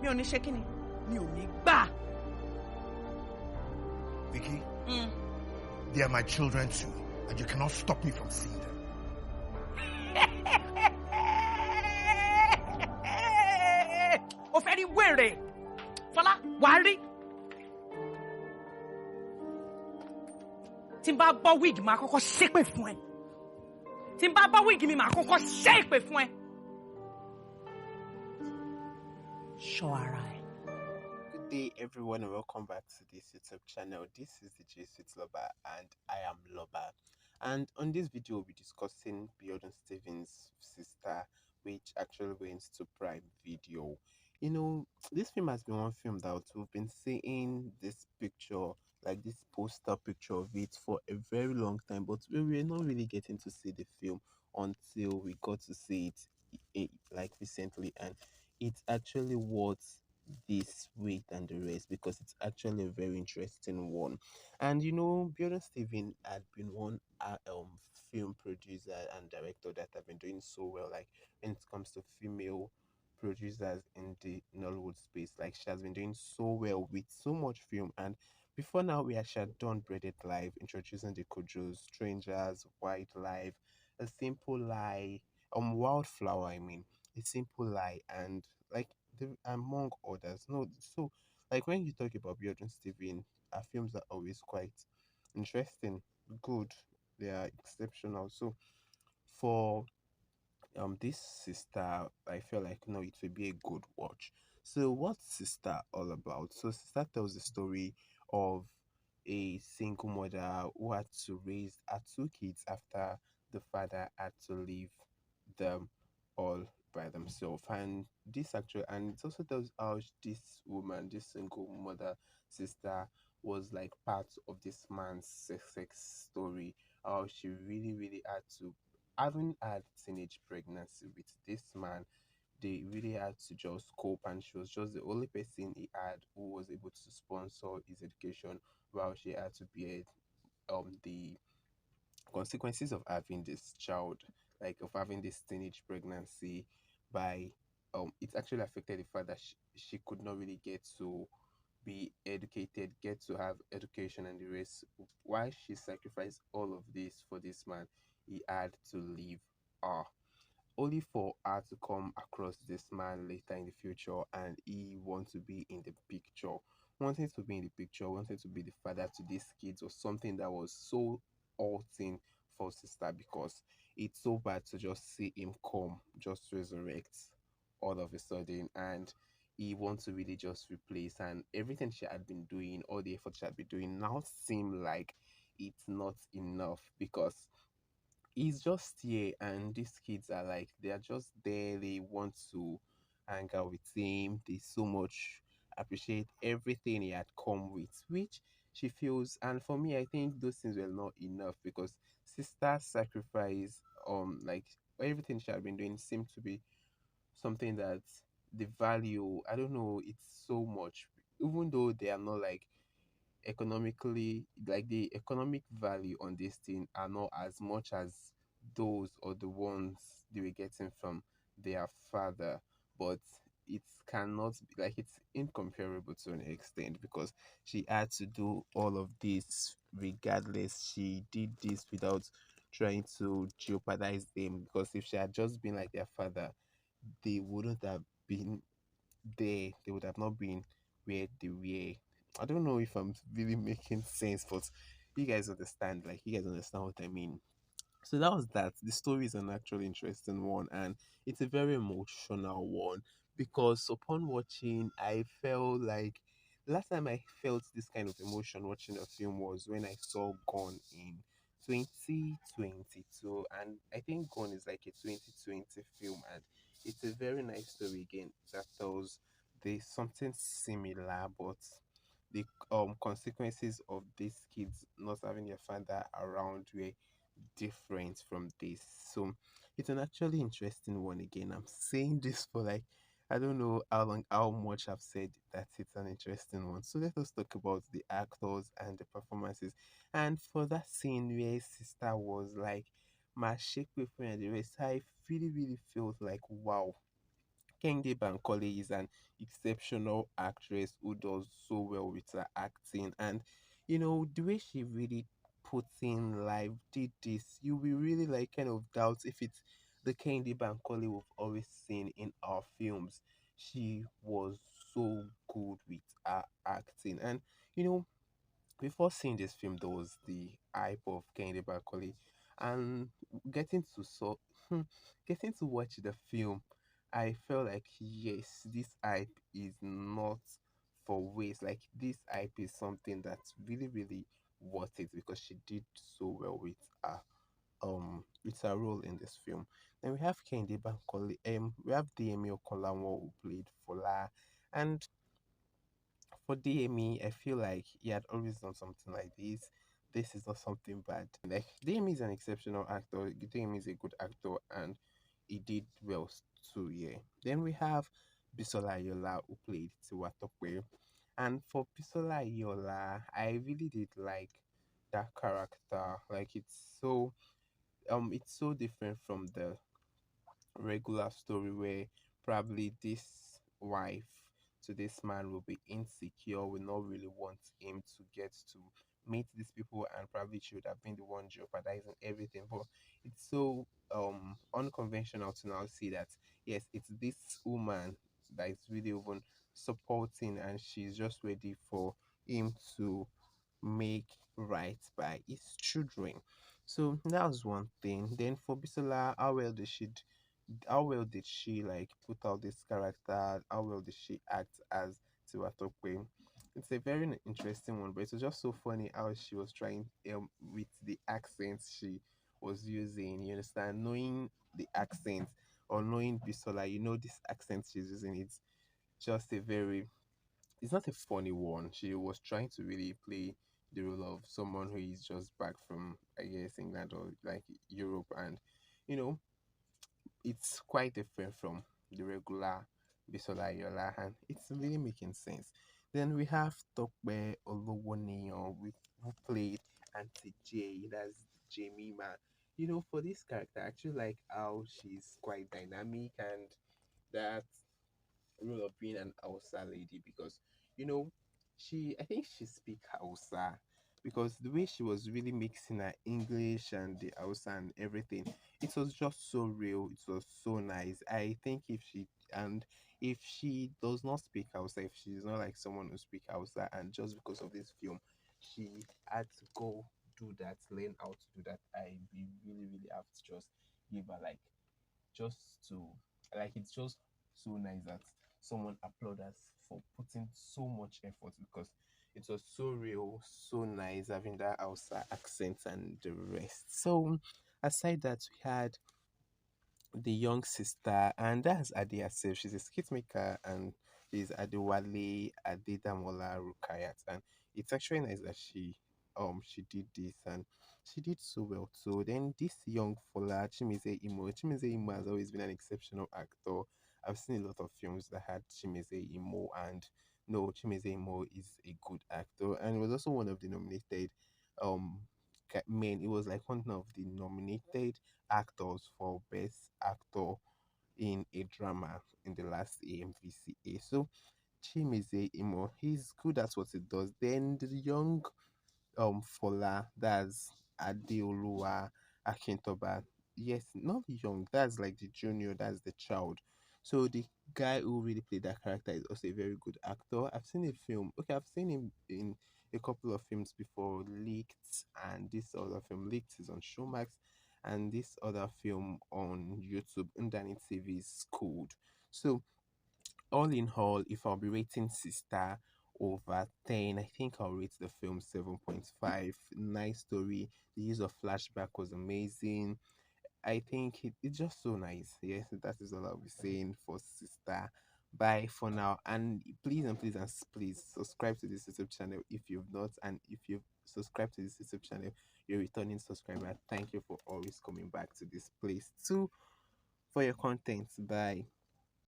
ò ní ṣe kíni, mi ò ní gbà. Vicky, they are my children too, and you cannot stop me from seeing them. O fẹ́ rí wèrè. Fọlá, wàá rí. Tí n bá bọ́ wig máa kọ́kọ́ ṣépè fún ẹ. Tí n bá bọ́ wig mi máa kọ́kọ́ ṣépè fún ẹ. Ṣọ́ ara ẹ. Good day, everyone, and welcome back to this YouTube channel. This is the J Sweet Lover, and I am Lover. And on this video, we'll be discussing Biodun Stephen's Sistà, which actually went to Prime Video. You know, this film has been one film that we've been seeing this picture, like this poster picture of it, for a very long time, but we were not really getting to see the film until we got to see it like recently, and it's actually worth this weight and the rest because it's actually a very interesting one. And you know, Biodun Stephen had been one film producer and director that have been doing so well, like when it comes to female producers in the Nollywood space. Like, she has been doing so well with so much film. And before now, she had done Breaded Life, introducing the Kujos, Strangers, White Life, A Simple Lie, Wildflower, I mean, A Simple Lie, and like among others. No, so like when you talk about Biodun Stephen, our films are always quite interesting, good, they are exceptional. So for this Sistà, I feel like no, it will be a good watch. So what's Sistà all about? So Sistà tells the story of a single mother who had to raise her two kids after the father had to leave them all by themselves. And this actually, and it also tells how this woman, this single mother, Sistà, was like part of this man's sex story. How she really had to, having had teenage pregnancy with this man, they really had to just cope, and she was just the only person he had who was able to sponsor his education, while she had to bear the consequences of having this child, like of having this teenage pregnancy. By it actually affected the fact that she could not really get to be educated, get to have education and the rest. Why she sacrificed all of this for this man, he had to leave her, only for her to come across this man later in the future, and he wants to be in the picture. Wanting to be in the picture, wanting to be the father to these kids was something that was so halting for Sistà, because it's so bad to just see him come, just resurrect all of a sudden, and he wants to really just replace, and everything she had been doing, all the effort she had been doing, now seem like it's not enough, because he's just here, and these kids are like, they are just there, they want to hang out with him, they so much appreciate everything he had come with, which she feels. And for me, I think those things were not enough, because Sistà's sacrifice, like everything she had been doing, seemed to be something that the value, I don't know, it's so much, even though they are not like economically, like the economic value on this thing are not as much as those or the ones they were getting from their father, but it cannot be, like, it's incomparable to an extent, because she had to do all of this regardless. She did this without trying to jeopardize them, because if she had just been like their father, they wouldn't have been there, they would have not been where they were. I don't know if I'm really making sense, but you guys understand, like, you guys understand what I mean. So that was that. The story is an actually interesting one, and it's a very emotional one, because upon watching, I felt like the last time I felt this kind of emotion watching a film was when I saw Gone in 2022, and I think Gone is like a 2020 film, and it's a very nice story again that tells there's something similar, but the consequences of these kids not having their father around were different from this. So it's an actually interesting one again. I'm saying this for like, I don't know how much I've said that it's an interesting one. So let us talk about the actors and the performances. And for that scene where Sistà was like my shake with me and the rest, I really felt like, wow, Kehinde Bankole is an exceptional actress who does so well with her acting, and the way she really puts in life, did this, you will really like kind of doubt if it's the Kehinde Bankole we've always seen in our films. She was so good with her acting, and you know before seeing this film, there was the hype of Kehinde Bankole, and getting to so getting to watch the film, I felt like yes, this hype is not for waste. Like this hype is something that's really, really worth it because she did so well with her role in this film. Then we have Kehinde Bankole, we have Deyemi Okanlawon who played Fola, and for DME, I feel like he had always done something like this. This is not something bad. Like DME is an exceptional actor. DME is a good actor, and he did well too. Yeah. Then we have Bisola Aiyeola who played Tiwatope, and for Bisola Aiyeola, I really did like that character. Like it's so different from the regular story where probably this wife to this man will be insecure, will not really want him to get to meet these people, and probably she would have been the one jeopardizing everything. But it's so unconventional to now see that yes, it's this woman that is really even supporting, and she's just ready for him to make right by his children. So that was one thing. Then for Bisola, how well did she like put out this character? How well did she act as Tiwatope? It's a very interesting one, but it was just so funny how she was trying with the accents she was using. You understand, knowing the accent or knowing Bisola, this accent she's using. Just a very it's not a funny one. She was trying to really play the role of someone who is just back from, I guess, England or like Europe, and you know, it's quite different from the regular Bisola Aiyeola, and it's really making sense. Then we have Tokbe Olowoniyan, who played Auntie J, that's Jemima. For this character, I actually like how she's quite dynamic, and that role of being an Hausa lady because I think she speak Hausa because the way she was really mixing her English and the Hausa and everything, it was just so real. It was so nice. I think if she does not speak Hausa, if she's not like someone who speak Hausa, and just because of this film, she had to go do that, learn how to do that. I we really, really have to just give her like just to like it's just so nice that someone applaud us for putting so much effort because it was so real, so nice having that Hausa accent and the rest. So aside that, we had the young sister, and that's Ade herself. She's a skit maker, and she's Adewale Adedamola Rukayat, and it's actually nice that she did this, and she did so well too. Then this young Fola Chimize Imo has always been an exceptional actor. I've seen a lot of films that had Chimize Imo, and no, Chimize Imo is a good actor, and he was also one of the nominated um men. It was like one of the nominated actors for Best Actor in a Drama in the last AMVCA. So Chimize Imo, he's good at what he does. Then the young Fola, that's Adeoluwa Akintoba. Yes, not young, that's like the junior, that's the child. So the guy who really played that character is also a very good actor. I've seen a film. Okay, I've seen him in a couple of films before, Leaked, and this other film, Leaked is on Showmax, and this other film on YouTube, Underneath TV is called. So all in all, if I'll be rating Sister over 10, I think I'll rate the film 7.5. Nice story. The use of flashback was amazing. I think it's just so nice. Yes, that is all I'll be saying for Sister. Bye for now. And please subscribe to this YouTube channel if you've not. And if you've subscribed to this YouTube channel, you're a returning subscriber. Thank you for always coming back to this place too for your content. Bye.